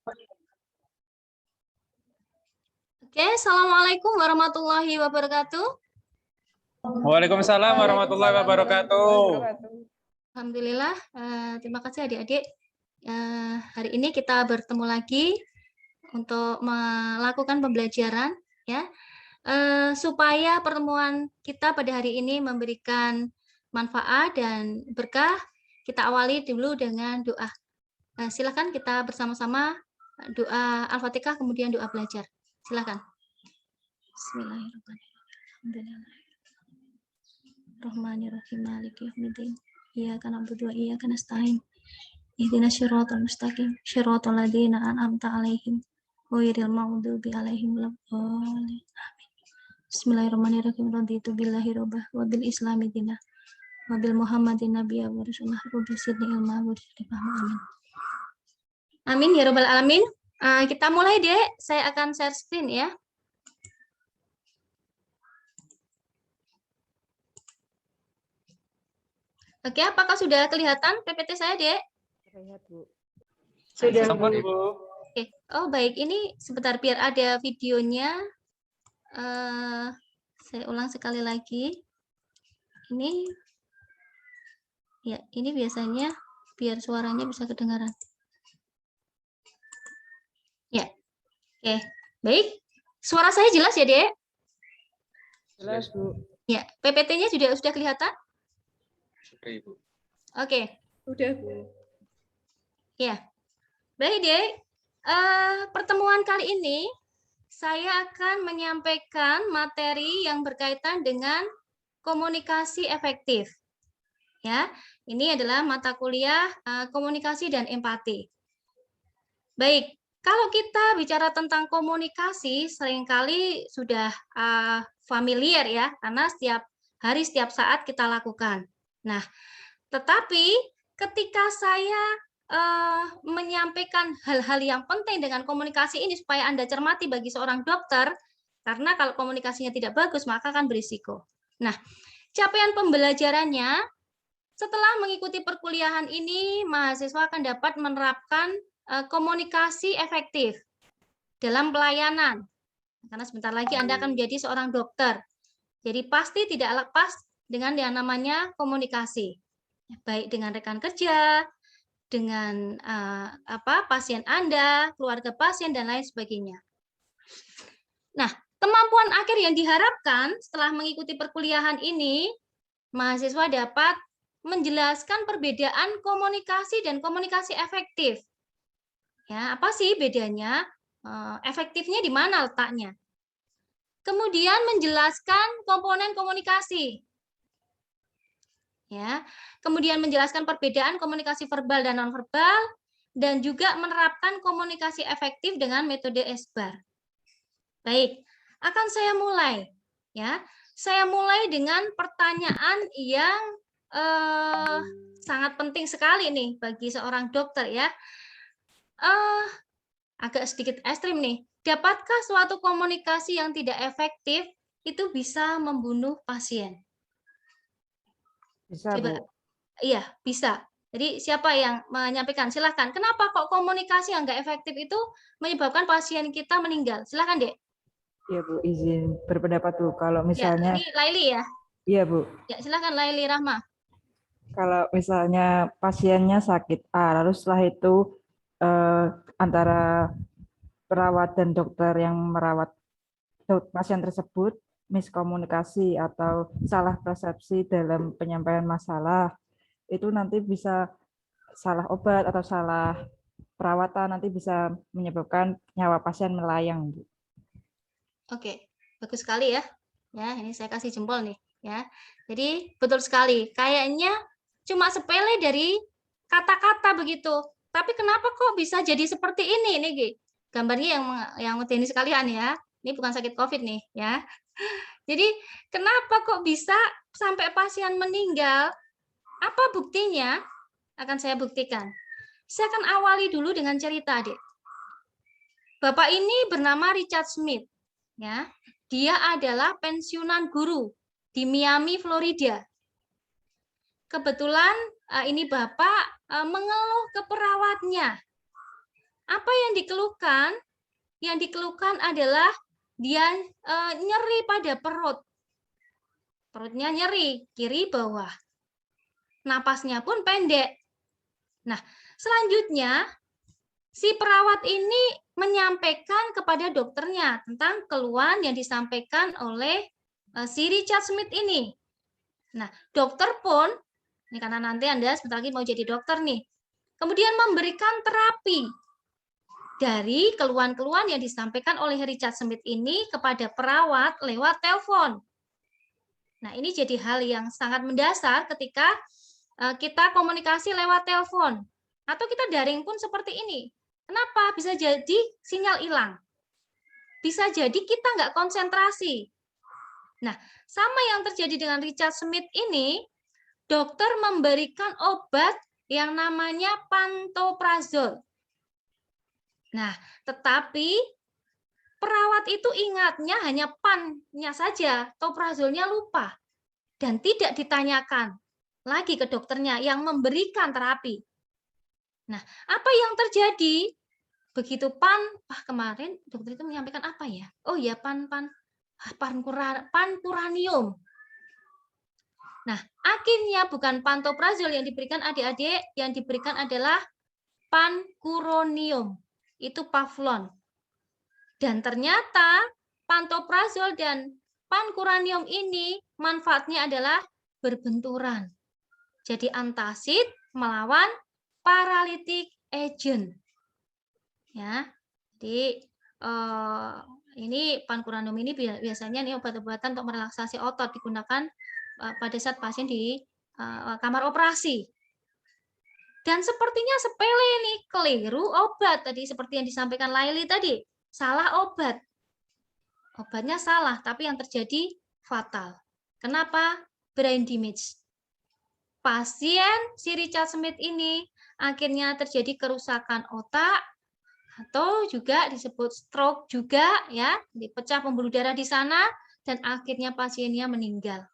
Oke, Assalamualaikum warahmatullahi wabarakatuh. Waalaikumsalam warahmatullahi wabarakatuh. Alhamdulillah, terima kasih adik-adik. Hari ini kita bertemu lagi untuk melakukan pembelajaran, ya, supaya pertemuan kita pada hari ini memberikan manfaat dan berkah. Kita awali dulu dengan doa. Silakan kita bersama-sama doa Al-Fatihah, kemudian doa belajar. Silakan. Bismillahirrahmanirrahim. Rahmanirrahim maliki yaumiddin. Iyyaka na'budu wa iyyaka nasta'in. Ihdinas siratal mustaqim. Shiratal ladzina an'amta 'alaihim ghairil maghdubi alaihim waladdallin. Amin. Bismillahirrahmanirrahim. Raditu billahi rabbah wa bil islami dinah wa bil Muhammadin nabiyya wa rasulah. Rabbi zidni ilma wa zidni fahma. Amin. Amin ya rabbal alamin. Kita mulai, Dek. Saya akan share screen ya. Oke, apakah sudah kelihatan PPT saya, Dek? Terlihat, Bu. Sudah, Bu. Oke. Oh, baik. Ini sebentar biar ada videonya. Saya ulang sekali lagi. Ini ya, ini biasanya biar suaranya bisa kedengaran. Ya. Oke. Baik. Suara saya jelas ya, Dek? Jelas, Bu. Ya, PPT-nya sudah kelihatan? Oke. Udah, Bu. Ya. Baik, Dek. Pertemuan kali ini saya akan menyampaikan materi yang berkaitan dengan komunikasi efektif. Ya, ini adalah mata kuliah komunikasi dan empati. Baik, kalau kita bicara tentang komunikasi, seringkali sudah familiar ya, karena setiap hari, setiap saat kita lakukan. Nah, tetapi ketika saya menyampaikan hal-hal yang penting dengan komunikasi ini supaya Anda cermati bagi seorang dokter, karena kalau komunikasinya tidak bagus maka akan berisiko. Nah, capaian pembelajarannya setelah mengikuti perkuliahan ini, mahasiswa akan dapat menerapkan komunikasi efektif dalam pelayanan. Karena sebentar lagi Anda akan menjadi seorang dokter. Jadi pasti tidak lepas dengan yang namanya komunikasi. Baik dengan rekan kerja, dengan pasien Anda, keluarga pasien, dan lain sebagainya. Nah, kemampuan akhir yang diharapkan setelah mengikuti perkuliahan ini, mahasiswa dapat menjelaskan perbedaan komunikasi dan komunikasi efektif. Ya, apa sih bedanya? Efektifnya di mana letaknya? Kemudian menjelaskan komponen komunikasi. Ya, kemudian menjelaskan perbedaan komunikasi verbal dan nonverbal, dan juga menerapkan komunikasi efektif dengan metode SBAR. Baik, akan saya mulai. Ya, saya mulai dengan pertanyaan yang sangat penting sekali nih bagi seorang dokter ya. Agak sedikit ekstrim nih. Dapatkah suatu komunikasi yang tidak efektif itu bisa membunuh pasien? Bisa, Coba. Bu. Iya, bisa. Jadi siapa yang menyampaikan? Silahkan. Kenapa kok komunikasi yang nggak efektif itu menyebabkan pasien kita meninggal? Silahkan, Dek. Iya, Bu. Izin berpendapat, Bu. Kalau Ya, misalnya... ini Laili ya? Iya, Bu. Ya, silahkan Laili Rahma. Kalau misalnya pasiennya sakit A, lalu setelah itu antara perawat dan dokter yang merawat pasien tersebut miskomunikasi atau salah persepsi dalam penyampaian masalah, itu nanti bisa salah obat atau salah perawatan, nanti bisa menyebabkan nyawa pasien melayang. Oke, bagus sekali ya. Ya, ini saya kasih jempol nih ya. Jadi betul sekali. Kayaknya cuma sepele dari kata-kata begitu. Tapi kenapa kok bisa jadi seperti ini nih, gambarnya yang ini sekalian ya. Ini bukan sakit COVID nih ya. Jadi kenapa kok bisa sampai pasien meninggal? Apa buktinya? Akan saya buktikan. Saya akan awali dulu dengan cerita, Dek. Bapak ini bernama Richard Smith. Ya, dia adalah pensiunan guru di Miami, Florida. Kebetulan ini Bapak mengeluh ke perawatnya. Apa yang dikeluhkan? Yang dikeluhkan adalah dia nyeri pada perut. Perutnya nyeri, kiri bawah. Napasnya pun pendek. Nah, selanjutnya si perawat ini menyampaikan kepada dokternya tentang keluhan yang disampaikan oleh si Richard Smith ini. Nah, dokter pun, ini karena nanti Anda sebentar lagi mau jadi dokter nih, kemudian memberikan terapi dari keluhan-keluhan yang disampaikan oleh Richard Smith ini kepada perawat lewat telepon. Nah, ini jadi hal yang sangat mendasar ketika kita komunikasi lewat telepon. Atau kita daring pun seperti ini. Kenapa? Bisa jadi sinyal hilang. Bisa jadi kita nggak konsentrasi. Nah, sama yang terjadi dengan Richard Smith ini, dokter memberikan obat yang namanya pantoprazol. Nah, tetapi perawat itu ingatnya hanya pan-nya saja, toprazolnya lupa. Dan tidak ditanyakan lagi ke dokternya yang memberikan terapi. Nah, apa yang terjadi? Begitu kemarin dokter itu menyampaikan apa ya? Oh ya, pankuranium. Nah, akhirnya bukan pantoprazol yang diberikan adik-adik, yang diberikan adalah pankuronium. Itu Pavlon. Dan ternyata pantoprazol dan pankuranium ini manfaatnya adalah berbenturan. Jadi antacid melawan paralytic agent. Ya. Jadi ini pankuranium ini biasanya nih obat-obatan untuk merelaksasi otot digunakan pada saat pasien di kamar operasi. Dan sepertinya sepele nih, keliru obat tadi seperti yang disampaikan Laili tadi. Salah obat. Obatnya salah, tapi yang terjadi fatal. Kenapa? Brain damage. Pasien si Richard Smith ini akhirnya terjadi kerusakan otak atau juga disebut stroke juga ya, dipecah pembuluh darah di sana dan akhirnya pasiennya meninggal.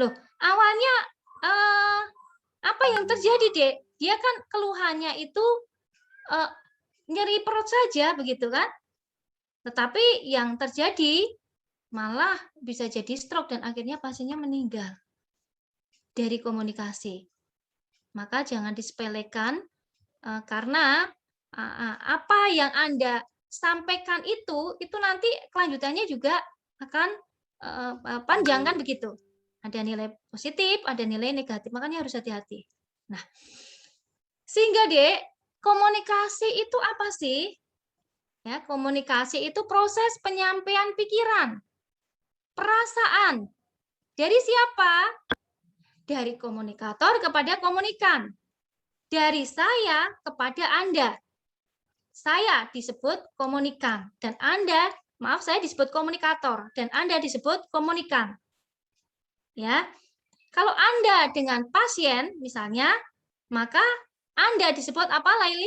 Loh, awalnya apa yang terjadi, Dek? Dia kan keluhannya itu nyeri perut saja begitu kan? Tetapi yang terjadi malah bisa jadi stroke dan akhirnya pasiennya meninggal dari komunikasi. Maka jangan disepelekan karena apa yang Anda sampaikan itu nanti kelanjutannya juga akan panjang kan begitu. Ada nilai positif, ada nilai negatif, makanya harus hati-hati. Nah, sehingga Dek, komunikasi itu apa sih? Ya, komunikasi itu proses penyampaian pikiran, perasaan. Dari siapa? Dari komunikator kepada komunikan. Dari saya kepada Anda. Saya disebut komunikan dan Anda, maaf saya disebut komunikator dan Anda disebut komunikan. Ya. Kalau Anda dengan pasien misalnya, maka Anda disebut apa, Laili?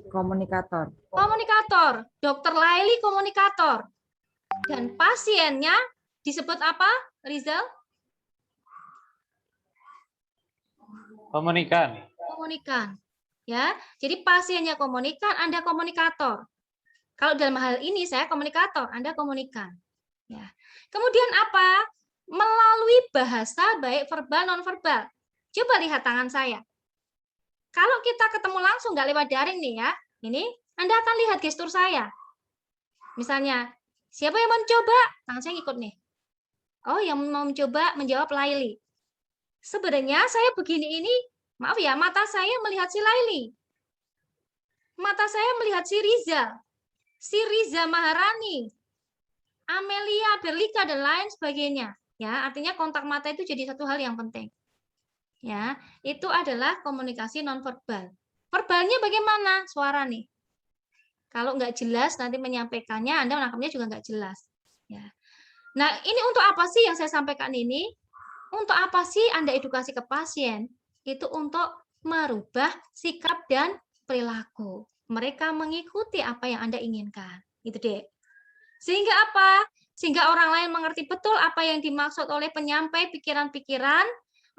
Komunikator. Komunikator. Dokter Laili komunikator. Dan pasiennya disebut apa, Rizal? Komunikan. Komunikan. Ya, jadi pasiennya komunikan, Anda komunikator. Kalau dalam hal ini saya komunikator, Anda komunikan. Ya. Kemudian apa? Melalui bahasa baik verbal non verbal. Coba lihat tangan saya. Kalau kita ketemu langsung nggak lewat daring nih ya, ini Anda akan lihat gestur saya. Misalnya, siapa yang mau mencoba? Tangan saya ikut nih. Oh, yang mau mencoba menjawab Laili. Sebenarnya saya begini ini, maaf ya, mata saya melihat si Laili. Mata saya melihat si Riza Maharani, Amelia Berlika dan lain sebagainya. Ya, artinya kontak mata itu jadi satu hal yang penting. Ya, itu adalah komunikasi nonverbal. Verbalnya bagaimana? Suara nih. Kalau nggak jelas nanti menyampaikannya, Anda menangkapnya juga nggak jelas. Ya. Nah, ini untuk apa sih yang saya sampaikan ini? Untuk apa sih Anda edukasi ke pasien? Itu untuk merubah sikap dan perilaku. Mereka mengikuti apa yang Anda inginkan. Gitu, Dek. Sehingga apa? Sehingga orang lain mengerti betul apa yang dimaksud oleh penyampai pikiran-pikiran,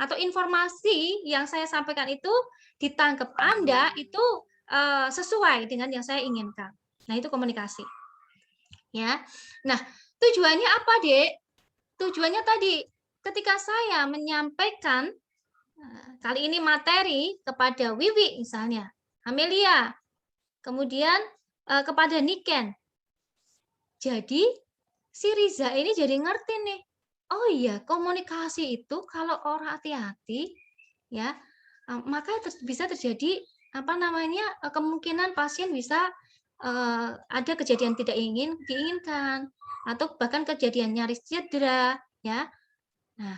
atau informasi yang saya sampaikan itu ditangkap Anda itu sesuai dengan yang saya inginkan. Nah, itu komunikasi. Ya. Nah, tujuannya apa, Dek? Tujuannya tadi ketika saya menyampaikan kali ini materi kepada Wiwi misalnya, Amelia, kemudian kepada Niken. Jadi si Riza ini jadi ngerti nih. Oh iya, komunikasi itu kalau orang hati-hati ya, maka bisa terjadi apa namanya? Kemungkinan pasien bisa ada kejadian tidak diinginkan atau bahkan kejadian nyaris cedera ya. Nah,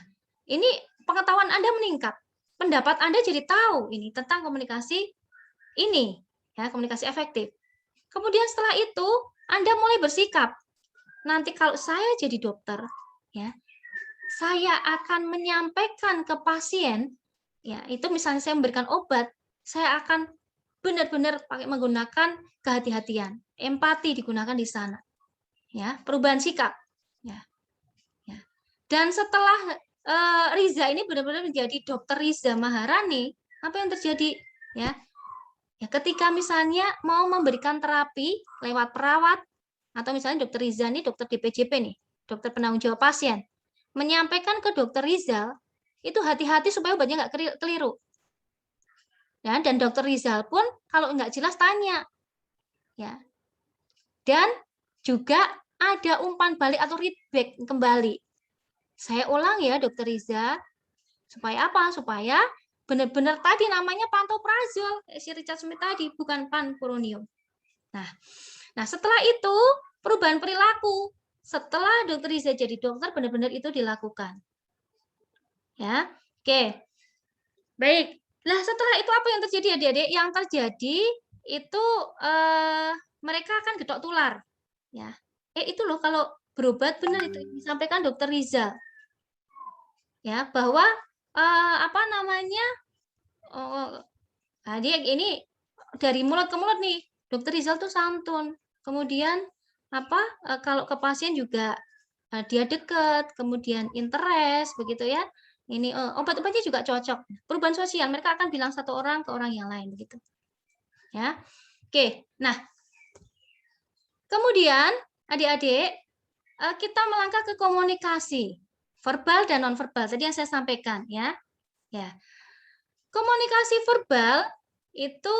ini pengetahuan Anda meningkat. Pendapat Anda jadi tahu ini tentang komunikasi ini ya, komunikasi efektif. Kemudian setelah itu Anda mulai bersikap. Nanti kalau saya jadi dokter ya, saya akan menyampaikan ke pasien ya, itu misalnya saya memberikan obat, saya akan benar-benar pakai menggunakan kehati-hatian, empati digunakan di sana. Ya, perubahan sikap ya. Ya. Dan setelah Riza ini benar-benar menjadi dokter Riza Maharani, apa yang terjadi ya? Ya, ketika misalnya mau memberikan terapi lewat perawat atau misalnya dokter Riza ini dokter DPJP nih, dokter penanggung jawab pasien, menyampaikan ke dokter Rizal itu hati-hati supaya obatnya nggak keliru. Ya, dan dokter Rizal pun kalau nggak jelas tanya. Ya. Dan juga ada umpan balik atau feedback kembali. Saya ulang ya dokter Riza, supaya apa? Supaya benar-benar tadi namanya pantoprazol, si Richard Smith tadi, bukan panpuronium. Nah, setelah itu perubahan perilaku. Setelah dokter Riza jadi dokter, benar-benar itu dilakukan. Ya, oke. Baik. Nah, setelah itu apa yang terjadi adik-adik? Yang terjadi itu mereka akan getok tular. Ya. Itu loh kalau berobat benar itu disampaikan dokter Riza. Ya, bahwa apa namanya? Dia ini dari mulut ke mulut nih. Dokter Rizal tuh santun. Kemudian apa? Kalau ke pasien juga dia dekat, kemudian interest begitu ya. Ini obat-obatnya juga cocok. Perubahan sosial, mereka akan bilang satu orang ke orang yang lain begitu. Ya. Oke. Nah, kemudian adik-adik kita melangkah ke komunikasi verbal dan nonverbal. Tadi yang saya sampaikan ya. Ya. Komunikasi verbal itu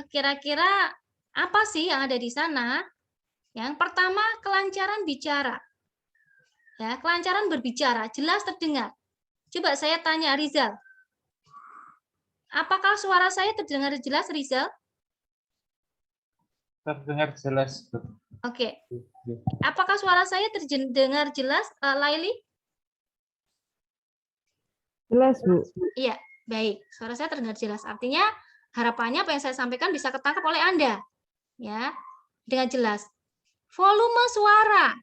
kira-kira apa sih yang ada di sana? Yang pertama, kelancaran bicara. Ya, kelancaran berbicara, jelas terdengar. Coba saya tanya Rizal. Apakah suara saya terdengar jelas, Rizal? Terdengar jelas. Oke. Apakah suara saya terdengar jelas, Laili? Jelas, Bu. Iya, baik. Suara saya terdengar jelas. Artinya harapannya apa yang saya sampaikan bisa ketangkap oleh Anda. Ya, dengan jelas. Volume suara.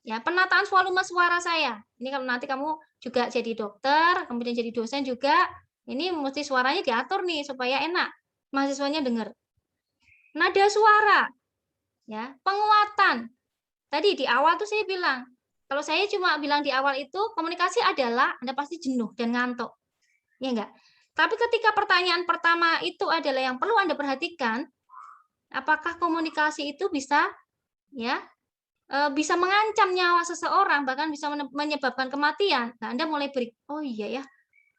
Ya, penataan volume suara saya. Ini kalau nanti kamu juga jadi dokter, kemudian jadi dosen juga, ini mesti suaranya diatur nih supaya enak mahasiswanya dengar. Nada suara. Ya, penguatan. Tadi di awal tuh saya bilang, kalau saya cuma bilang di awal itu komunikasi adalah Anda pasti jenuh dan ngantuk. Ya enggak? Tapi ketika pertanyaan pertama itu adalah yang perlu Anda perhatikan, apakah komunikasi itu bisa ya bisa mengancam nyawa seseorang, bahkan bisa menyebabkan kematian. Nah, Anda mulai beri, oh iya ya,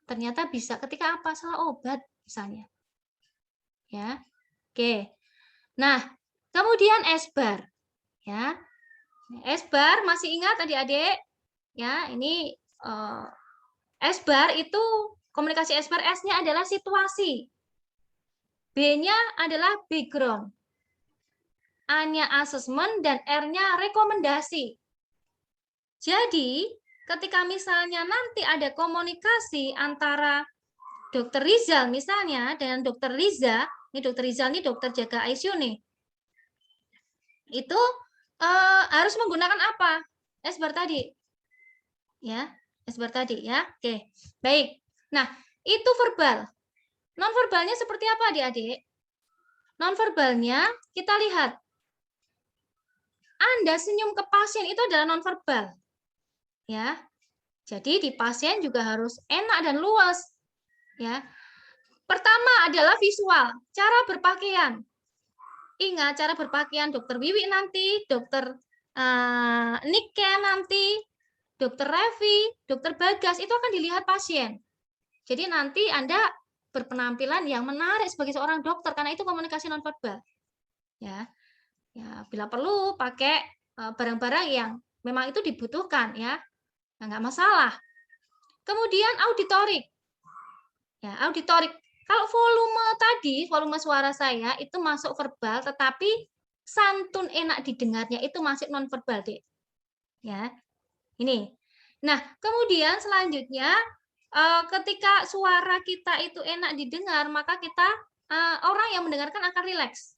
ternyata bisa ketika apa? Salah obat misalnya. Ya. Oke. Nah, kemudian S-bar. Ya. S-bar masih ingat adik-adik? Ya, ini S-bar itu komunikasi S-bar, S-nya adalah situasi. B-nya adalah background. A-nya assessment dan R-nya rekomendasi. Jadi, ketika misalnya nanti ada komunikasi antara dokter Rizal misalnya dengan dokter Riza, ini dokter Rizal ini dokter jaga ICU nih, itu harus menggunakan apa? S-bar tadi. Ya, S-bar tadi ya. Oke, baik. Nah, itu verbal. Non-verbalnya seperti apa adik-adik? Non-verbalnya kita lihat. Anda senyum ke pasien itu adalah non-verbal. Ya. Jadi di pasien juga harus enak dan luas. Ya. Pertama adalah visual, cara berpakaian. Ingat cara berpakaian dokter Wiwi nanti, dokter Niken nanti, dokter Revi, dokter Bagas, itu akan dilihat pasien. Jadi nanti Anda berpenampilan yang menarik sebagai seorang dokter, karena itu komunikasi nonverbal. Ya, bila perlu pakai barang-barang yang memang itu dibutuhkan, ya, nggak masalah. Kemudian auditorik. Ya, auditorik. Kalau volume suara saya itu masuk verbal, tetapi santun enak didengarnya itu masih nonverbal, Dek. Ya, ini. Nah, kemudian selanjutnya ketika suara kita itu enak didengar, maka kita orang yang mendengarkan akan rileks.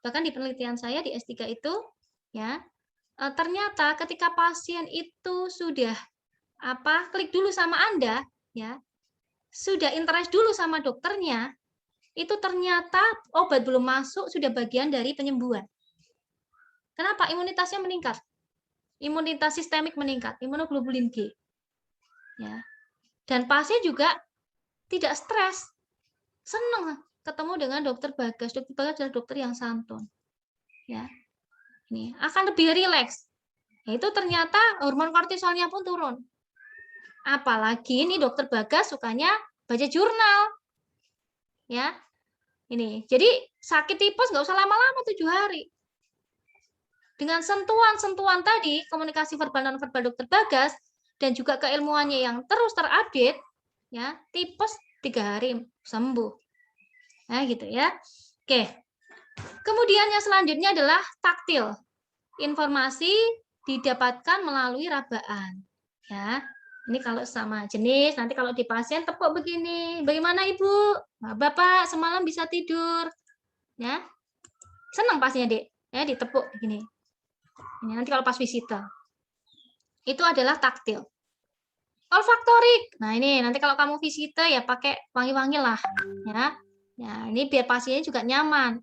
Bahkan di penelitian saya di S3 itu, ya, ternyata ketika pasien itu sudah klik dulu sama Anda, ya, sudah interest dulu sama dokternya, itu ternyata obat belum masuk sudah bagian dari penyembuhan. Kenapa? Imunitasnya meningkat. Imunitas sistemik meningkat, imunoglobulin G. Ya. Dan pasien juga tidak stres. Senang ketemu dengan dokter Bagas. Dokter Bagas adalah dokter yang santun. Ya. Ini akan lebih rileks. Itu ternyata hormon kortisolnya pun turun. Apalagi ini dokter Bagas sukanya baca jurnal. Ya. Ini. Jadi sakit tipes nggak usah lama-lama 7 hari. Dengan sentuhan-sentuhan tadi, komunikasi verbal non verbal dokter Bagas dan juga keilmuannya yang terus terupdate, ya, tipes 3 hari sembuh. Nah, gitu ya. Oke. Kemudian yang selanjutnya adalah taktil. Informasi didapatkan melalui rabaan. Ya. Ini kalau sama jenis, nanti kalau di pasien tepuk begini. Bagaimana Ibu? Nah, Bapak semalam bisa tidur. Ya. Senang pasiennya, Dek. Ya, ditepuk begini. Ini nanti kalau pas visita. Itu adalah taktil. Olfaktorik. Nah, ini nanti kalau kamu visita ya pakai wangi-wangi lah, ya. Ya, ini biar pasiennya juga nyaman.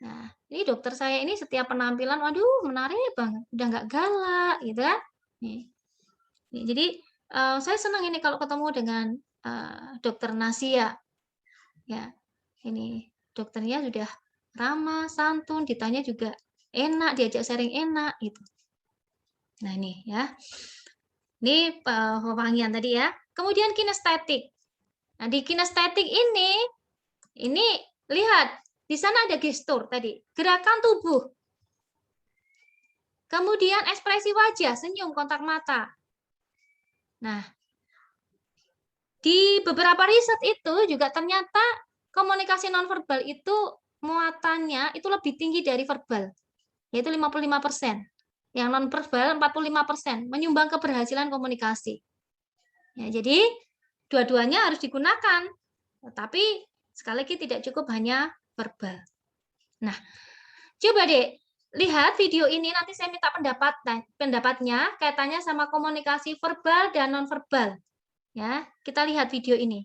Nah, ini dokter saya ini setiap penampilan, waduh, menarik banget. Udah nggak galak, gitu kan. Nih. Jadi, saya senang ini kalau ketemu dengan dokter Nasia. Ya, ini dokternya sudah ramah, santun, ditanya juga enak, diajak sharing enak, gitu. Nah, ini ya. Ini pewangian tadi ya. Kemudian kinestetik. Nah, di kinestetik ini lihat, di sana ada gestur tadi, gerakan tubuh. Kemudian ekspresi wajah, senyum, kontak mata. Nah, di beberapa riset itu juga ternyata komunikasi nonverbal itu muatannya itu lebih tinggi dari verbal, yaitu 55%. Yang nonverbal 45%, menyumbang keberhasilan komunikasi. Ya, jadi dua-duanya harus digunakan, tapi sekali lagi tidak cukup hanya verbal. Nah, coba deh lihat video ini, nanti saya minta pendapatnya kaitannya sama komunikasi verbal dan nonverbal. Ya, kita lihat video ini.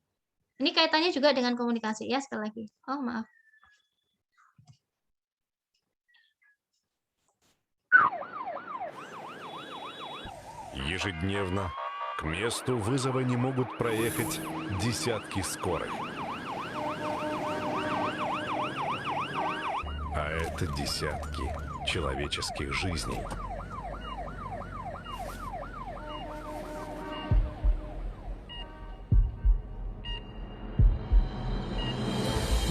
Ini kaitannya juga dengan komunikasi ya, sekali lagi. Oh, maaf. Ежедневно к месту вызова не могут проехать десятки скорых. А это десятки человеческих жизней.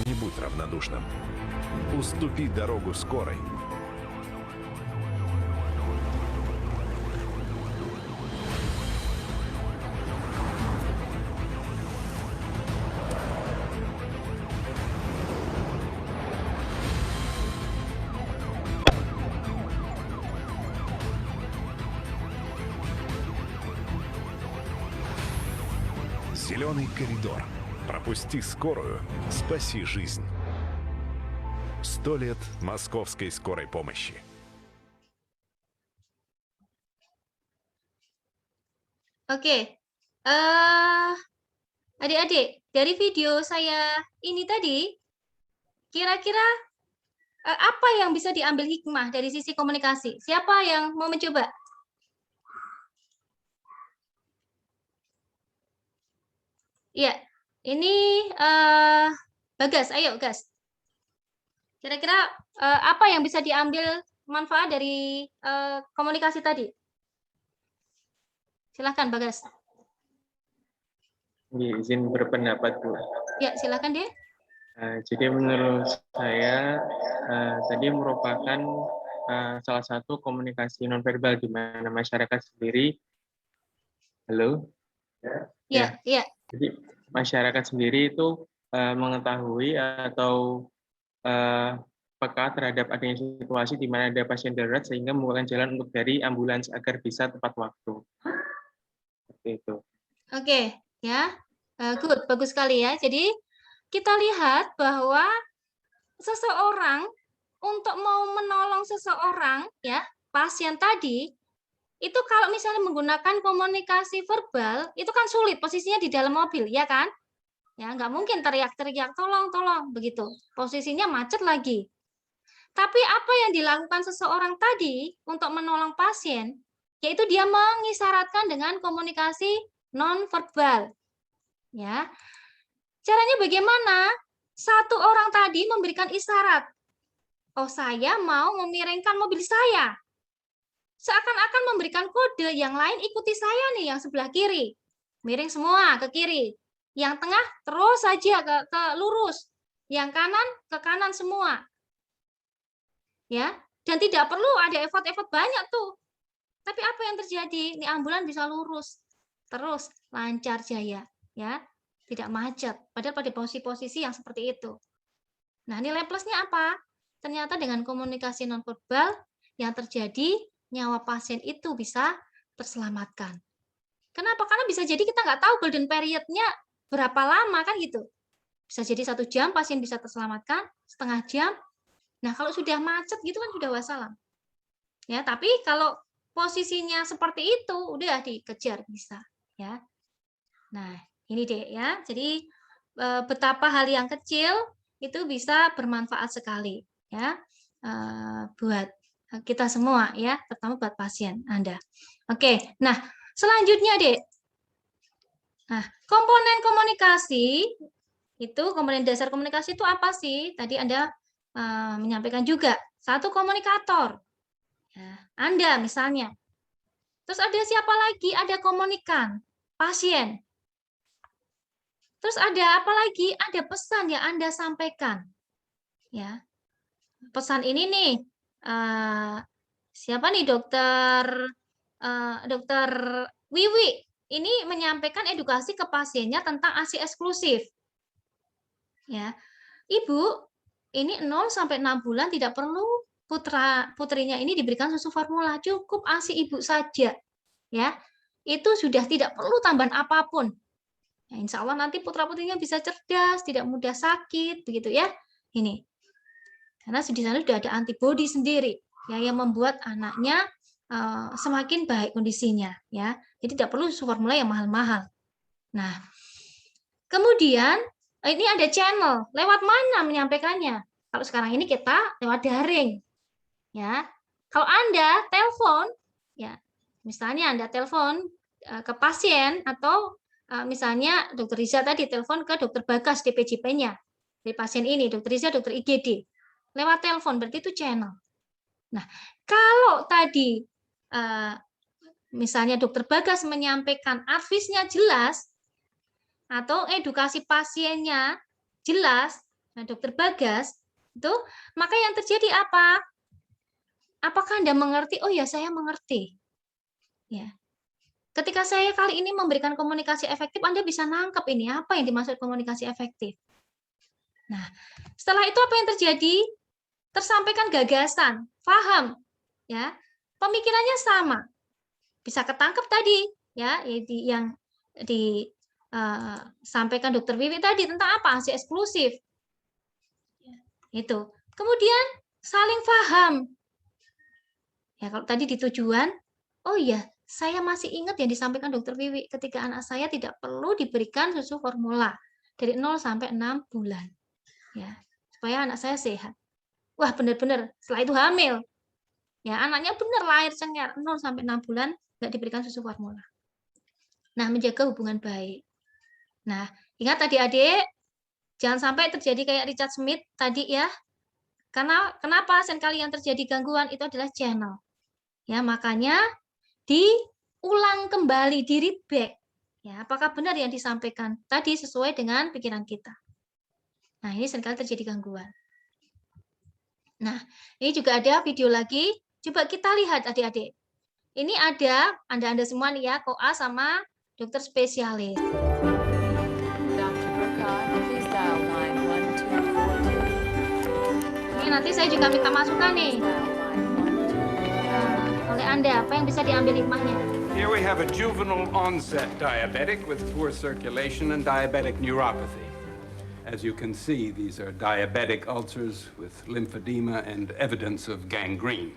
Не будь равнодушным. Уступи дорогу скорой. Зеленый коридор. Пропусти скорую, спаси жизнь. 100 лет московской скорой помощи. Oke, adik-adik, dari video saya ini tadi, kira-kira apa yang bisa diambil hikmah dari sisi komunikasi? Siapa yang mau mencoba? Iya, ini Bagas, ayo Gas. Kira-kira apa yang bisa diambil manfaat dari komunikasi tadi? Silahkan Bagas. Izin berpendapat, Bu. Ya, silahkan deh. Jadi menurut saya tadi merupakan salah satu komunikasi nonverbal di mana masyarakat sendiri, halo, Ya, ya. jadi masyarakat sendiri itu mengetahui atau peka terhadap adanya situasi di mana ada pasien darurat sehingga membukakan jalan untuk dari ambulans agar bisa tepat waktu. Seperti itu. Oke, ya. Good, bagus sekali ya. Jadi kita lihat bahwa seseorang untuk mau menolong seseorang, ya, pasien tadi, itu kalau misalnya menggunakan komunikasi verbal, itu kan sulit posisinya di dalam mobil, ya kan? Ya, nggak mungkin teriak-teriak, tolong, tolong, begitu. Posisinya macet lagi. Tapi apa yang dilakukan seseorang tadi untuk menolong pasien, yaitu dia mengisyaratkan dengan komunikasi non-verbal. Ya, caranya bagaimana? Satu orang tadi memberikan isyarat. Oh, saya mau memiringkan mobil saya. Seakan-akan memberikan kode, yang lain ikuti saya nih, yang sebelah kiri. Miring semua ke kiri. Yang tengah terus saja ke lurus. Yang kanan ke kanan semua. Ya, dan tidak perlu ada effort-effort banyak tuh. Tapi apa yang terjadi? Ini ambulan bisa lurus. Terus lancar jaya, ya. Tidak macet. Padahal pada posisi-posisi yang seperti itu. Nah, nilai plusnya apa? Ternyata dengan komunikasi nonverbal yang terjadi, nyawa pasien itu bisa terselamatkan. Kenapa? Karena bisa jadi kita nggak tahu golden period-nya berapa lama, kan gitu. Bisa jadi 1 jam pasien bisa terselamatkan, setengah jam. Nah, kalau sudah macet gitu kan sudah wassalam. Ya, tapi kalau posisinya seperti itu, udah dikejar bisa. Ya. Nah, ini deh ya. Jadi betapa hal yang kecil itu bisa bermanfaat sekali ya buat kita semua ya, terutama buat pasien Anda. Oke, nah selanjutnya Dek. Nah, komponen komunikasi itu, komponen dasar komunikasi itu apa sih? Tadi Anda menyampaikan juga, satu komunikator. Ya, Anda misalnya. Terus ada siapa lagi? Ada komunikan, pasien. Terus ada apa lagi? Ada pesan yang Anda sampaikan. Ya. Pesan ini nih, siapa nih dokter Wiwi ini menyampaikan edukasi ke pasiennya tentang ASI eksklusif. Ya. Ibu, ini 0 sampai 6 bulan tidak perlu putrinya ini diberikan susu formula, cukup ASI ibu saja. Ya. Itu sudah tidak perlu tambahan apapun. Ya, insya Allah nanti putra-putrinya bisa cerdas, tidak mudah sakit, begitu ya. Ini. Karena di sana sudah ada antibodi sendiri ya, yang membuat anaknya semakin baik kondisinya. Ya. Jadi tidak perlu susu formula yang mahal-mahal. Nah, kemudian ini ada channel. Lewat mana menyampaikannya? Kalau sekarang ini kita lewat daring. Ya. Kalau Anda telepon, ya, misalnya Anda telepon ke pasien atau misalnya Dokter Riza tadi telepon ke Dokter Bagas DPJP-nya dari pasien ini, Dokter Riza, Dokter IGD, lewat telepon, berarti itu channel. Nah, kalau tadi misalnya Dokter Bagas menyampaikan advisnya jelas atau edukasi pasiennya jelas, nah Dokter Bagas itu, maka yang terjadi apa? Apakah Anda mengerti? Oh ya, saya mengerti. Ya. Ketika saya kali ini memberikan komunikasi efektif, Anda bisa nangkep ini apa yang dimaksud komunikasi efektif. Nah, setelah itu apa yang terjadi? Tersampaikan gagasan, paham, ya, pemikirannya sama, bisa ketangkep tadi, ya, yang disampaikan Dokter Wiwi tadi tentang apa? ASI eksklusif. Itu. Kemudian saling paham. Ya, kalau tadi di tujuan, oh iya, saya masih ingat yang disampaikan Dokter Wiwi ketika anak saya tidak perlu diberikan susu formula dari 0 sampai 6 bulan. Ya, supaya anak saya sehat. Wah, benar-benar setelah itu hamil. Ya, anaknya benar lahir cengar 0 sampai 6 bulan nggak diberikan susu formula. Nah, menjaga hubungan baik. Nah, Ingat adik-adik, jangan sampai terjadi kayak Richard Smith tadi ya. Karena kenapa seringkali yang terjadi gangguan itu adalah channel. Ya, makanya diulang kembali, di reback. Ya, apakah benar yang disampaikan tadi sesuai dengan pikiran kita? Nah, ini seringkali terjadi gangguan. Nah, ini juga ada video lagi. Coba kita lihat adik-adik. Ini ada Anda semua nih ya, koa sama dokter spesialis. Dr. Burkhardt, please dial 91242. Ini nanti saya juga minta masukan nih. Dial 91242. Nah, oleh Anda, apa yang bisa diambil hikmahnya? Here we have a juvenile onset diabetic with poor circulation and diabetic neuropathy. As you can see, these are diabetic ulcers with lymphedema and evidence of gangrene.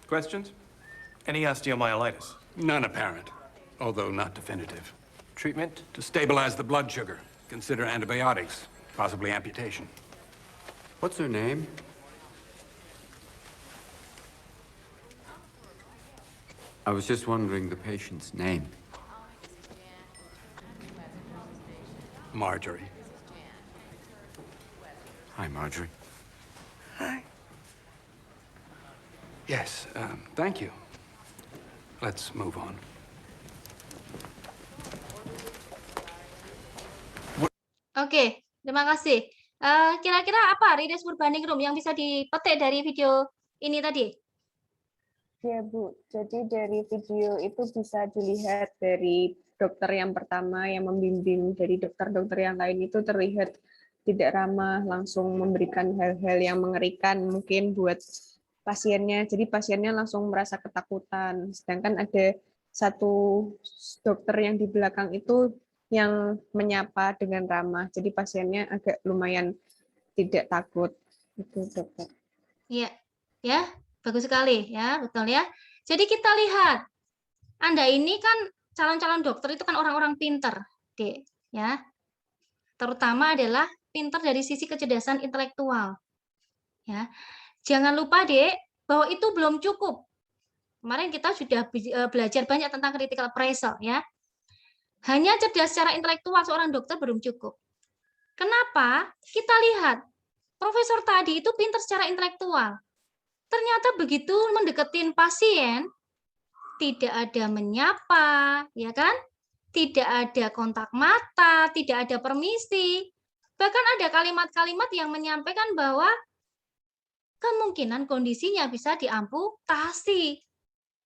Questions? Any osteomyelitis? None apparent, although not definitive. Treatment? To stabilize the blood sugar, consider antibiotics, possibly amputation. What's her name? I was just wondering the patient's name. Marjorie. Hi, Marjorie. Yes, thank you. Let's move on. Oke, terima kasih. Kira-kira apa readers urbaningrum yang bisa dipetik dari video ini tadi? Ya Bu, jadi dari video itu bisa dilihat dari dokter yang pertama yang membimbing, dari dokter-dokter yang lain itu terlihat tidak ramah, langsung memberikan hal-hal yang mengerikan mungkin buat pasiennya. Jadi pasiennya langsung merasa ketakutan. Sedangkan ada satu dokter yang di belakang itu yang menyapa dengan ramah. Jadi pasiennya agak lumayan tidak takut. Itu dokter. Iya, ya, bagus sekali ya, betul ya. Jadi kita lihat, Anda ini kan calon-calon dokter itu kan orang-orang pinter, Dek, ya. Terutama adalah pinter dari sisi kecerdasan intelektual. Ya. Jangan lupa, Dek, bahwa itu belum cukup. Kemarin kita sudah belajar banyak tentang critical appraisal, ya. Hanya cerdas secara intelektual seorang dokter belum cukup. Kenapa? Kita lihat, profesor tadi itu pinter secara intelektual. Ternyata begitu mendeketin pasien, tidak ada menyapa, ya kan? Tidak ada kontak mata, tidak ada permisi. Bahkan ada kalimat-kalimat yang menyampaikan bahwa kemungkinan kondisinya bisa diamputasi.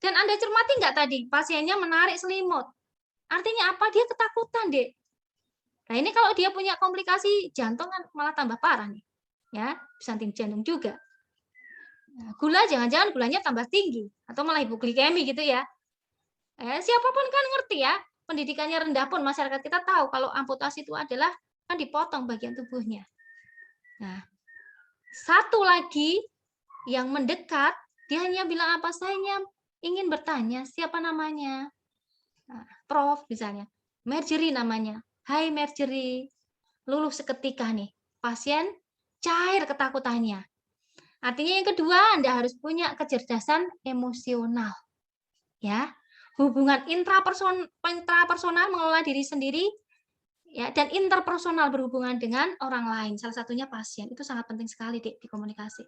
Dan Anda cermati nggak tadi, pasiennya menarik selimut. Artinya apa? Dia ketakutan, Dek. Nah, ini kalau dia punya komplikasi jantung kan malah tambah parah nih. Ya, bisa henti jantung juga. Nah, gula jangan-jangan gulanya tambah tinggi atau malah hipoglikemi gitu ya. Siapapun kan ngerti ya, pendidikannya rendah pun masyarakat kita tahu kalau amputasi itu adalah kan dipotong bagian tubuhnya. Nah, satu lagi yang mendekat, dia hanya bilang apa? Saya ingin bertanya siapa namanya. Nah, Prof misalnya, Marjorie namanya. Hai Marjorie, luluh seketika nih, pasien cair ketakutannya. Artinya yang kedua, Anda harus punya kecerdasan emosional. Ya, hubungan intrapersonal mengelola diri sendiri, ya, dan interpersonal berhubungan dengan orang lain. Salah satunya pasien. Itu sangat penting sekali di komunikasi.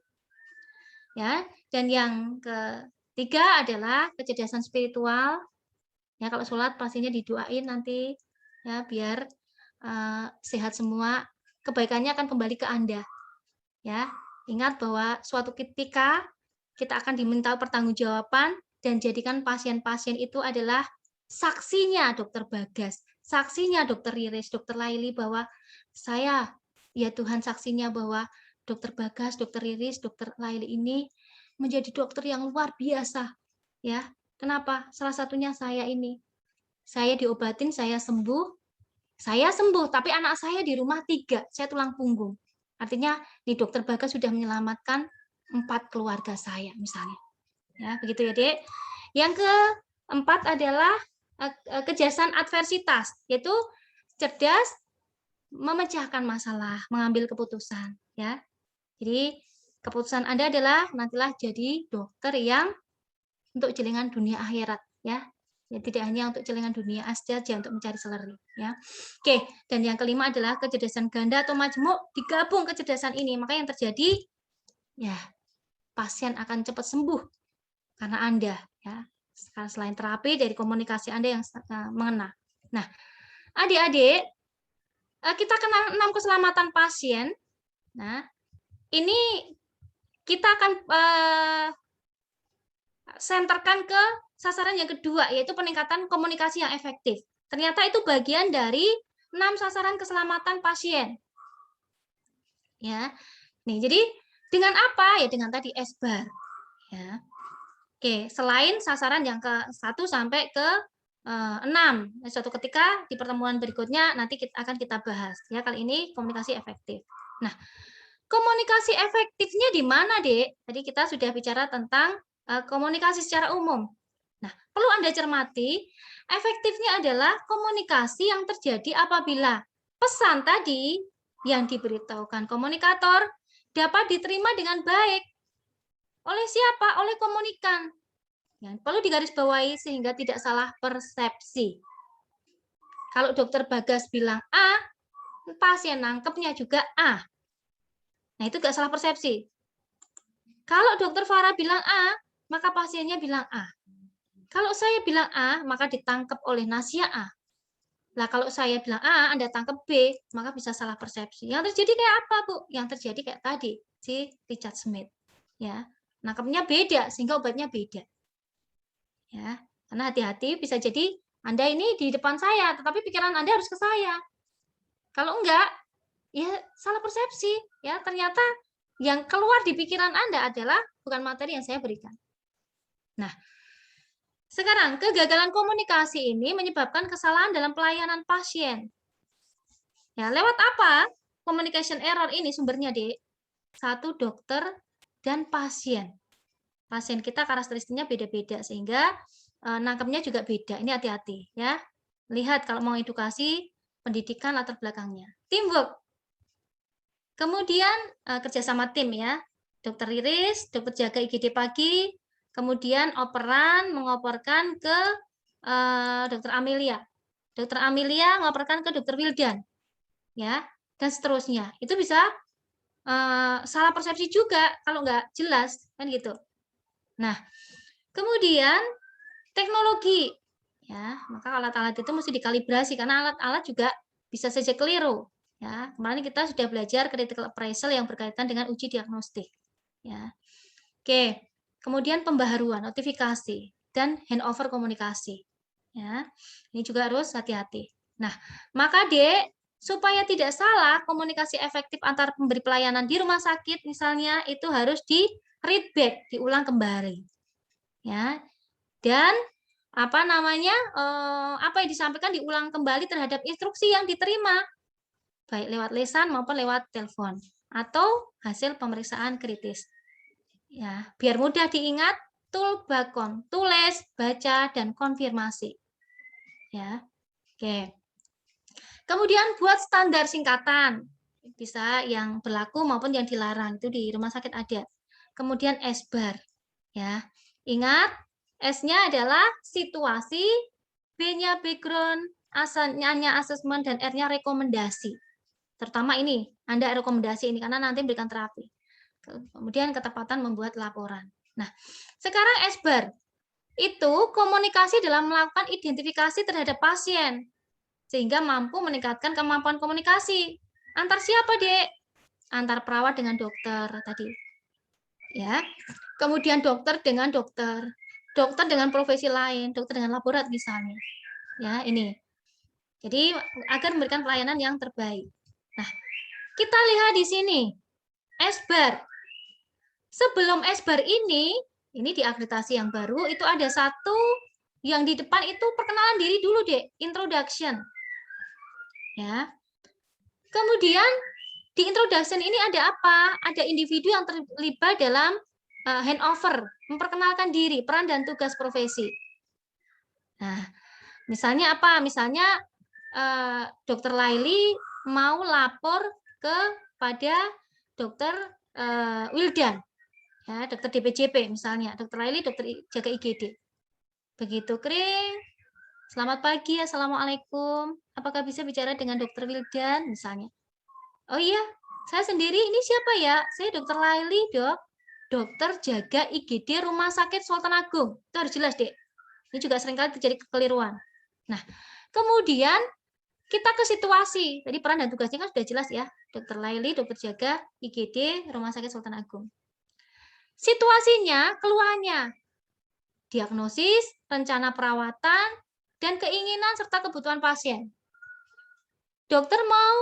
Ya, dan yang ketiga adalah kecerdasan spiritual. Ya, kalau sholat pastinya didoain nanti ya biar sehat semua. Kebaikannya akan kembali ke Anda. Ya, ingat bahwa suatu ketika kita akan diminta pertanggungjawaban dan jadikan pasien-pasien itu adalah saksinya Dokter Bagas, saksinya Dokter Riris, Dokter Laili bahwa saya ya Tuhan saksinya bahwa Dokter Bagas, Dokter Riris, Dokter Laili ini menjadi dokter yang luar biasa. Ya, kenapa? Salah satunya saya ini. Saya diobatin, saya sembuh, tapi anak saya di rumah 3, saya tulang punggung. Artinya, di Dokter Bagas sudah menyelamatkan 4 keluarga saya, misalnya. Ya, begitu ya, Dek. Yang keempat adalah kecerdasan adversitas, yaitu cerdas memecahkan masalah, mengambil keputusan. Ya, jadi keputusan Anda adalah nantilah jadi dokter yang untuk jaringan dunia akhirat, ya, Ya, tidak hanya untuk celengan dunia saja untuk mencari seleri. Ya. Oke, dan yang kelima adalah kecerdasan ganda atau majemuk digabung kecerdasan ini. Maka yang terjadi, ya pasien akan cepat sembuh karena Anda. Ya. Selain terapi dari komunikasi Anda yang mengena. Nah, adik-adik, kita kenal 6 keselamatan pasien. Nah, ini kita akan senterkan ke sasaran yang kedua, yaitu peningkatan komunikasi yang efektif. Ternyata itu bagian dari 6 sasaran keselamatan pasien. Ya, nih jadi dengan apa? Ya dengan tadi S-bar. Ya. Oke, selain sasaran yang ke 1 sampai ke 6. Suatu ketika di pertemuan berikutnya nanti akan kita bahas. Ya, kali ini komunikasi efektif. Nah, komunikasi efektifnya di mana, Dek? Tadi kita sudah bicara tentang komunikasi secara umum. Nah, perlu Anda cermati, efektifnya adalah komunikasi yang terjadi apabila pesan tadi yang diberitahukan komunikator dapat diterima dengan baik. Oleh siapa? Oleh komunikan. Yang perlu digarisbawahi sehingga tidak salah persepsi. Kalau dokter Bagas bilang A, pasien nangkepnya juga A. Nah, itu nggak salah persepsi. Kalau dokter Farah bilang A, maka pasiennya bilang A. Kalau saya bilang A, maka ditangkap oleh Nasia A. Nah, kalau saya bilang A, Anda tangkap B, maka bisa salah persepsi. Yang terjadi kayak apa, Bu? Yang terjadi kayak tadi, si Richard Smith. Ya, nangkepnya beda, sehingga obatnya beda. Ya, karena hati-hati bisa jadi Anda ini di depan saya, tetapi pikiran Anda harus ke saya. Kalau enggak, ya salah persepsi. Ya, ternyata yang keluar di pikiran Anda adalah bukan materi yang saya berikan. Nah, sekarang kegagalan komunikasi ini menyebabkan kesalahan dalam pelayanan pasien. Ya, lewat apa? Communication error ini sumbernya, Dek. 1 dokter dan pasien. Pasien kita karakteristiknya beda-beda sehingga nangkepnya juga beda. Ini hati-hati ya. Lihat kalau mau edukasi pendidikan latar belakangnya. Teamwork. Kemudian kerjasama tim ya. Dokter Iris, dokter jaga IGD pagi, kemudian operan mengoperkan ke dokter Amelia. Dokter Amelia mengoperkan ke dokter Wildan. Ya, dan seterusnya. Itu bisa salah persepsi juga kalau nggak jelas kan gitu. Nah, kemudian teknologi, ya, maka alat-alat itu mesti dikalibrasi karena alat-alat juga bisa saja keliru. Ya, kemarin kita sudah belajar critical appraisal yang berkaitan dengan uji diagnostik. Ya, oke. Kemudian pembaharuan, notifikasi dan handover komunikasi. Ya, ini juga harus hati-hati. Nah, maka Dek, supaya tidak salah komunikasi efektif antar pemberi pelayanan di rumah sakit misalnya itu harus di read back, diulang kembali. Ya. Dan apa yang disampaikan diulang kembali terhadap instruksi yang diterima baik lewat lisan maupun lewat telepon atau hasil pemeriksaan kritis. Ya, biar mudah diingat, tulbakon, tulis, baca dan konfirmasi. Ya. Oke. Kemudian buat standar singkatan. Bisa yang berlaku maupun yang dilarang, itu di rumah sakit ada. Kemudian S-bar. Ya. Ingat, S-nya adalah situasi, B-nya background, A-nya assessment, dan R-nya rekomendasi. Terutama ini, Anda rekomendasi ini karena nanti berikan terapi. Kemudian ketepatan membuat laporan. Nah, sekarang S-bar. Itu komunikasi dalam melakukan identifikasi terhadap pasien. Sehingga mampu meningkatkan kemampuan komunikasi. Antar siapa, Dek? Antar perawat dengan dokter tadi. Ya. Kemudian dokter dengan dokter. Dokter dengan profesi lain, dokter dengan laborat misalnya. Ya, ini. Jadi agar memberikan pelayanan yang terbaik. Nah, kita lihat di sini. S-bar. Sebelum S-bar ini di akreditasi yang baru itu ada satu yang di depan itu perkenalan diri dulu, Dek, introduction. Ya. Kemudian di introduction ini ada apa? Ada individu yang terlibat dalam handover, memperkenalkan diri, peran dan tugas profesi. Nah, misalnya apa? Misalnya Dokter Laili mau lapor kepada Dokter Wildan, ya, Dokter DPJP misalnya, Dokter Laili, Dokter jaga IGD. Begitu kring, Selamat pagi, Assalamualaikum. Apakah bisa bicara dengan Dokter Wildan misalnya? Oh iya, saya sendiri. Ini siapa ya? Saya Dokter Laili, Dok. Dokter jaga IGD Rumah Sakit Sultan Agung. Itu harus jelas, Dek. Ini juga seringkali terjadi kekeliruan. Nah, kemudian kita ke situasi. Tadi peran dan tugasnya kan sudah jelas ya. Dokter Laili, dokter jaga IGD Rumah Sakit Sultan Agung. Situasinya, keluhannya, diagnosis, rencana perawatan, dan keinginan serta kebutuhan pasien. Dokter mau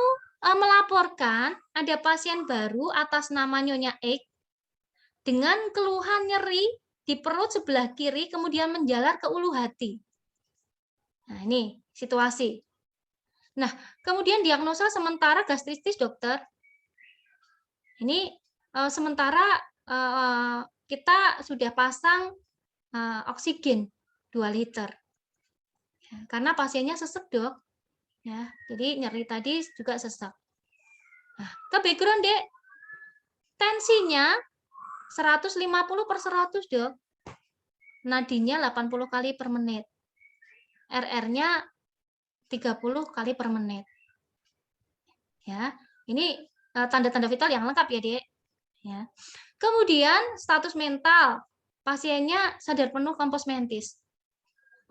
melaporkan ada pasien baru atas nama Nyonya X dengan keluhan nyeri di perut sebelah kiri kemudian menjalar ke ulu hati. Nah, ini situasi. Nah, kemudian diagnosa sementara gastritis, dokter. Ini sementara kita sudah pasang oksigen 2 liter. Karena pasiennya sesek, Dok. Ya, jadi nyeri tadi juga sesek. Nah, ke background, Dek. Tensinya 150/100, Dok. Nadinya 80 kali per menit. RR-nya 30 kali per menit. Ya, ini tanda-tanda vital yang lengkap ya, Dek. Ya. Kemudian status mental. Pasiennya sadar penuh kompos mentis.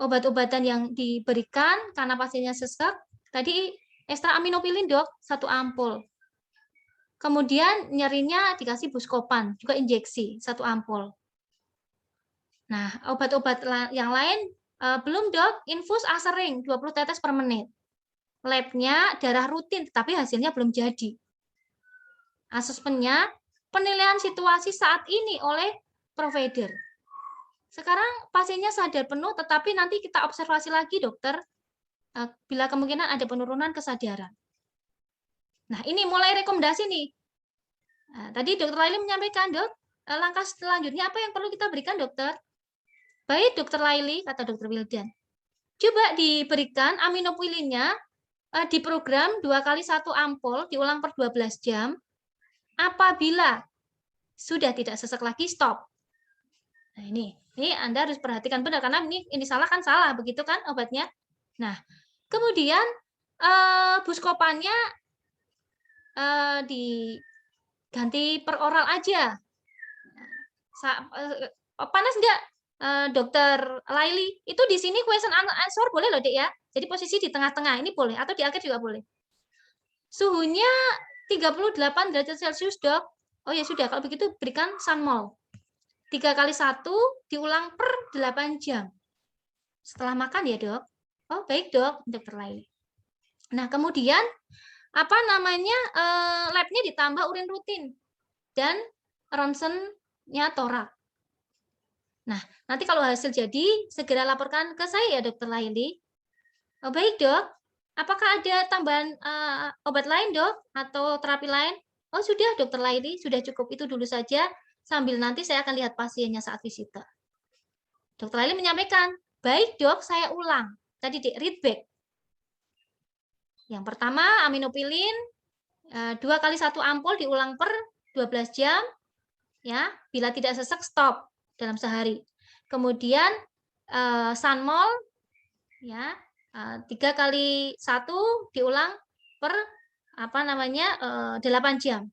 Obat-obatan yang diberikan karena pasiennya sesek, tadi ekstra aminopilin, Dok, 1 ampul. Kemudian nyerinya dikasih Buscopan, juga injeksi 1 ampul. Nah, obat-obat yang lain belum, Dok, infus asering 20 tetes per menit. Labnya darah rutin, tetapi hasilnya belum jadi. Asesmennya penilaian situasi saat ini oleh provider. Sekarang pasiennya sadar penuh, tetapi nanti kita observasi lagi, dokter, bila kemungkinan ada penurunan kesadaran. Nah, ini mulai rekomendasi nih. Nah, tadi Dokter Laili menyampaikan, Dok, langkah selanjutnya apa yang perlu kita berikan, dokter? Baik, Dokter Laili, kata Dokter Wildan. Coba diberikan aminopilinnya, diprogram 2 kali 1 ampul, diulang per 12 jam. Apabila sudah tidak sesek lagi, stop. Nah, ini Anda harus perhatikan benar, karena ini salah kan salah, begitu kan obatnya. Nah, kemudian Buscopannya diganti per oral aja. Panas enggak, Dokter Laili? Itu di sini question answer boleh loh, Dek ya. Jadi posisi di tengah-tengah ini boleh, atau di akhir juga boleh. Suhunya 38 derajat Celcius, Dok. Oh ya sudah, kalau begitu berikan Sunmol. 3 kali 1 diulang per 8 jam. Setelah makan ya, Dok. Oh, baik, Dok, Dokter Laili. Nah, kemudian labnya ditambah urin rutin dan ronsennya torak. Nah, nanti kalau hasil jadi segera laporkan ke saya ya, Dokter Laili. Oh, baik, Dok. Apakah ada tambahan obat lain, Dok, atau terapi lain? Oh, sudah, Dokter Laili, sudah cukup itu dulu saja. Sambil nanti saya akan lihat pasiennya saat visita. Dokter Laili menyampaikan, baik, Dok, saya ulang. Tadi read back. Yang pertama, aminopilin 2 kali 1 ampul diulang per 12 jam. Ya, bila tidak sesek, stop dalam sehari. Kemudian Sunmol ya, 3 kali 1 diulang per 8 jam.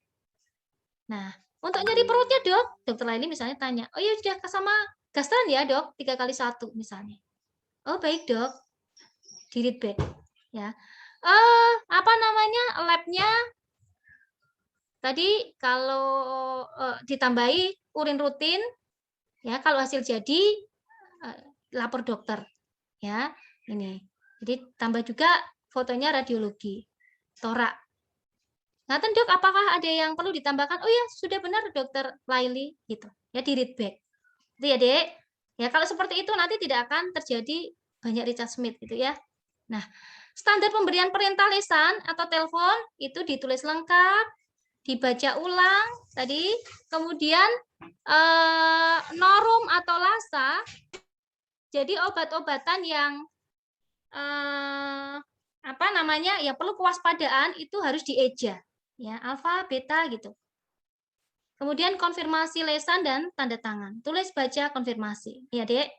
Nah, untuk nyeri perutnya, Dok, Dokter Laili misalnya tanya, oh ya sudah sama gastran ya, Dok, 3 kali 1 misalnya. Oh, baik, Dok. Di read back ya. Labnya tadi kalau ditambahi urin rutin ya, kalau hasil jadi lapor dokter ya. Ini. Jadi tambah juga fotonya radiologi torak. Nah, Dok, apakah ada yang perlu ditambahkan? Oh ya, sudah benar, Dokter Laili, gitu. Ya, di read back. Itu ya, Dek. Ya, kalau seperti itu nanti tidak akan terjadi banyak Richard Smith gitu ya. Nah, standar pemberian perintah lisan atau telepon itu ditulis lengkap, dibaca ulang tadi, kemudian norum atau lasa. Jadi obat-obatan yang ya perlu kewaspadaan itu harus dieja. Ya, alfa, beta gitu. Kemudian konfirmasi lesan dan tanda tangan. Tulis, baca, konfirmasi. Ya, Dek.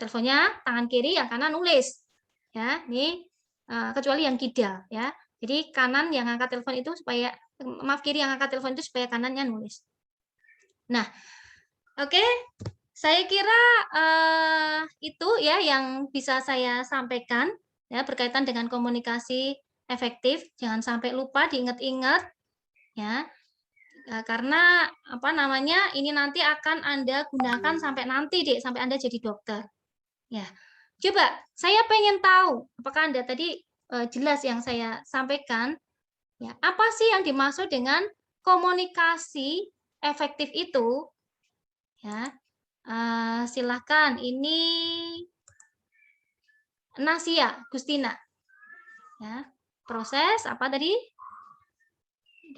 teleponnya tangan kiri, yang kanan nulis. Ya, ini kecuali yang kidal ya. Jadi kanan yang angkat telepon itu supaya kiri yang angkat telepon itu supaya kanannya nulis. Nah, oke, saya kira itu ya yang bisa saya sampaikan ya berkaitan dengan komunikasi efektif. Jangan sampai lupa diingat-ingat ya. Karena apa namanya ini nanti akan Anda gunakan sampai nanti Dek, sampai Anda jadi dokter. Ya. Coba saya pengen tahu apakah Anda tadi jelas yang saya sampaikan ya. Apa sih yang dimaksud dengan komunikasi efektif itu? Ya. Silahkan ini Nasia Gustina. Ya. Proses apa tadi?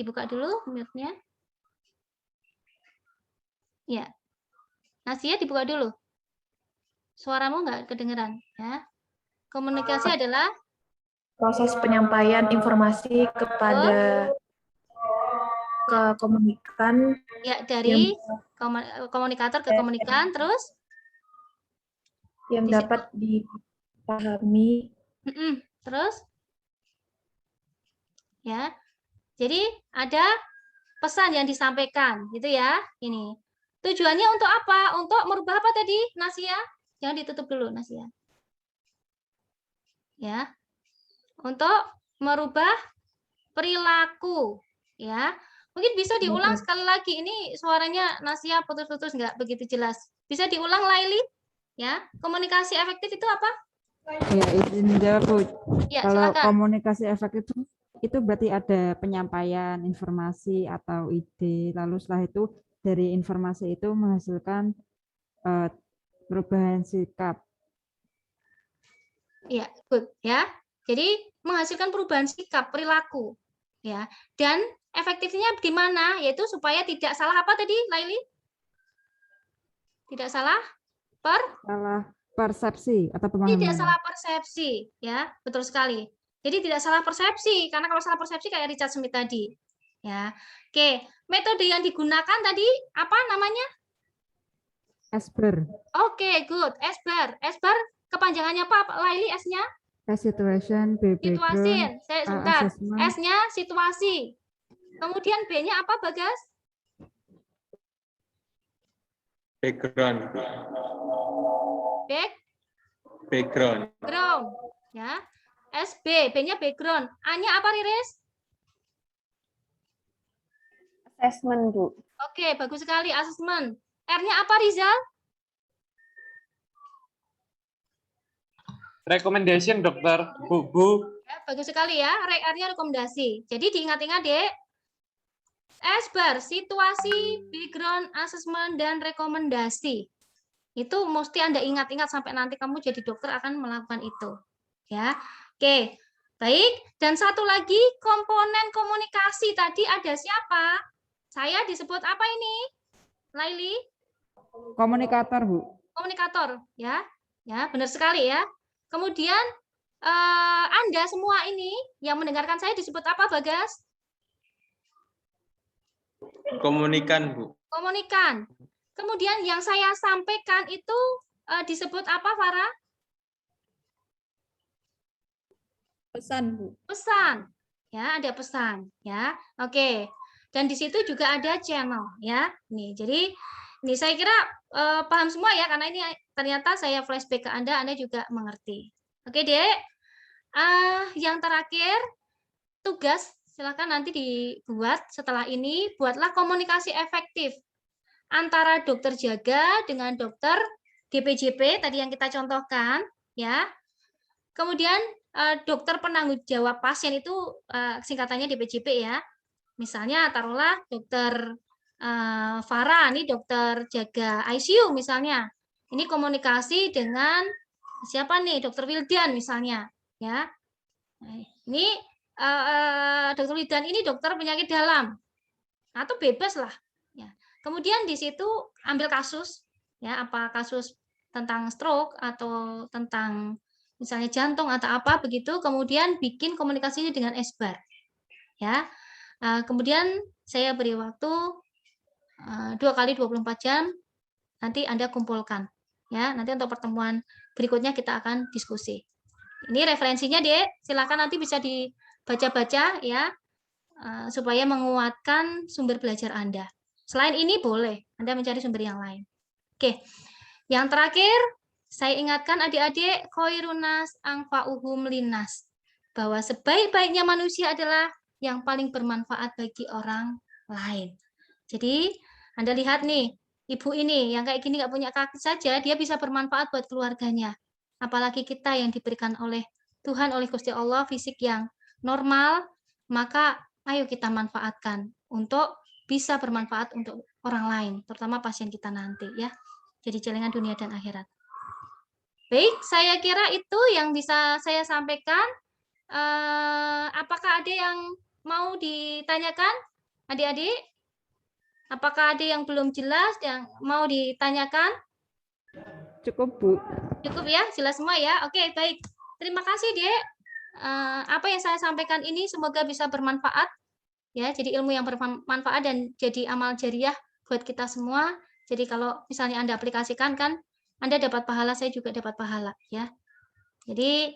Dibuka dulu mute-nya. Ya, Nasia dibuka dulu. Suaramu nggak kedengeran, ya. Komunikasi adalah proses penyampaian informasi kepada komunikan. Ya, dari komunikator ke komunikan, terus yang dapat dipahami. Terus, ya. Jadi ada pesan yang disampaikan, gitu ya. Ini. Tujuannya untuk apa? Untuk merubah apa tadi, Nasia? Jangan ditutup dulu, Nasia. Ya. Untuk merubah perilaku, ya. Mungkin bisa diulang sekali lagi. Ini suaranya Nasia putus-putus, nggak begitu jelas. Bisa diulang, Laili? Ya. Komunikasi efektif itu apa? Ya, izin jawab, Bu. Ya, kalau silakan. komunikasi efektif itu berarti ada penyampaian informasi atau ide, lalu setelah itu dari informasi itu menghasilkan perubahan sikap. Ya, good ya. Jadi menghasilkan perubahan sikap perilaku, ya. Dan efektifnya di mana? Yaitu supaya tidak salah apa tadi, Laili? Tidak salah salah persepsi atau pemahaman. Tidak salah persepsi, ya, betul sekali. Jadi tidak salah persepsi, karena kalau salah persepsi kayak Richard Smith tadi, ya. Oke, metode yang digunakan tadi apa namanya? Esber. Oke, good. Esber. Esber kepanjangannya apa, Laili? S-nya? Situation, Situasi. Sebentar. assessment. S-nya situasi. Kemudian B-nya apa, Bagas? Background. Background. Background. Ya. SB, B-nya background. A-nya apa, Riris? Assessment, Bu. Oke, bagus sekali. Assessment. R-nya apa, Rizal? Recommendation, dokter. Bu. Ya, bagus sekali ya. R-nya rekomendasi. Jadi diingat-ingat, Dek. Esber, situasi, background, assessment, dan rekomendasi. Itu mesti Anda ingat-ingat sampai nanti kamu jadi dokter akan melakukan itu. Ya. Oke, baik. Dan satu lagi, komponen komunikasi. Tadi ada siapa? Saya disebut apa ini? Laili? Komunikator, Bu. Komunikator, ya. Ya, benar sekali ya. Kemudian Anda semua ini yang mendengarkan saya disebut apa, Bagas? Komunikan, Bu. Komunikan. Kemudian yang saya sampaikan itu disebut apa, Farah? Pesan, Bu. Pesan. Ya, ada pesan, ya. Oke. Dan di situ juga ada channel, ya. Nih, jadi ini saya kira paham semua ya, karena ini ternyata saya flashback ke Anda juga mengerti. Oke, Dek. Yang terakhir, tugas silakan nanti dibuat setelah ini, buatlah komunikasi efektif antara dokter jaga dengan dokter DPJP tadi yang kita contohkan, ya. Kemudian dokter penanggung jawab pasien itu singkatannya DPJP ya. Misalnya taruhlah dokter Farah, ini dokter jaga ICU misalnya. Ini komunikasi dengan siapa nih? Dokter Wildan misalnya, ya. Ini dokter Wildan ini dokter penyakit dalam atau bebas lah. Ya. Kemudian di situ ambil kasus, ya, apa kasus tentang stroke atau tentang misalnya jantung atau apa begitu, kemudian bikin komunikasinya dengan Esber, ya. Kemudian saya beri waktu 2 kali 24 jam, nanti Anda kumpulkan, Ya, nanti untuk pertemuan berikutnya kita akan diskusi. Ini referensinya, Dek. Silakan nanti bisa dibaca-baca ya, supaya menguatkan sumber belajar Anda. Selain ini boleh Anda mencari sumber yang lain. Oke. Yang terakhir, saya ingatkan adik-adik khairunas anfa'uhum linnas, bahwa sebaik-baiknya manusia adalah yang paling bermanfaat bagi orang lain. Jadi, Anda lihat nih, ibu ini yang kayak gini nggak punya kaki saja, dia bisa bermanfaat buat keluarganya. Apalagi kita yang diberikan oleh Tuhan, oleh Gusti Allah, fisik yang normal, maka ayo kita manfaatkan untuk bisa bermanfaat untuk orang lain, terutama pasien kita nanti ya. Jadi celengan dunia dan akhirat. Baik, saya kira itu yang bisa saya sampaikan. Apakah ada yang mau ditanyakan, adik-adik? Apakah ada yang belum jelas, yang mau ditanyakan? Cukup, Bu. Cukup ya, jelas semua ya. Oke, baik. Terima kasih, Dek. Apa yang saya sampaikan ini semoga bisa bermanfaat. Ya, jadi ilmu yang bermanfaat dan jadi amal jariah buat kita semua. Jadi kalau misalnya Anda aplikasikan kan, Anda dapat pahala, saya juga dapat pahala ya. Jadi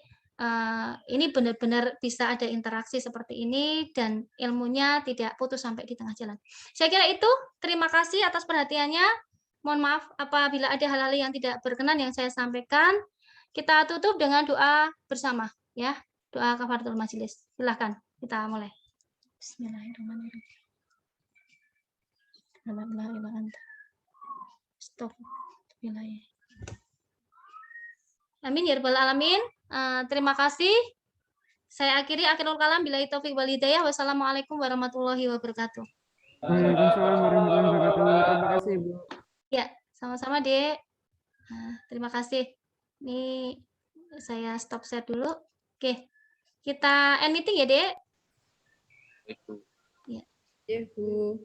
ini benar-benar bisa ada interaksi seperti ini dan ilmunya tidak putus sampai di tengah jalan. Saya kira itu. Terima kasih atas perhatiannya. Mohon maaf apabila ada hal-hal yang tidak berkenan yang saya sampaikan. Kita tutup dengan doa bersama ya. Doa kafaratul majelis. Silakan kita mulai. Bismillahirrahmanirrahim. Stop. Amin ya rabbal alamin. Terima kasih. Saya akhirul kalam billahi taufik wal hidayah. Wassalamualaikum warahmatullahi wabarakatuh. Waalaikumsalam warahmatullahi wabarakatuh. Terima kasih, Bu. Ya, sama-sama, Dek. Terima kasih. Ini saya stop share dulu. Oke. Kita end meeting ya, Dek. Ya, Bu.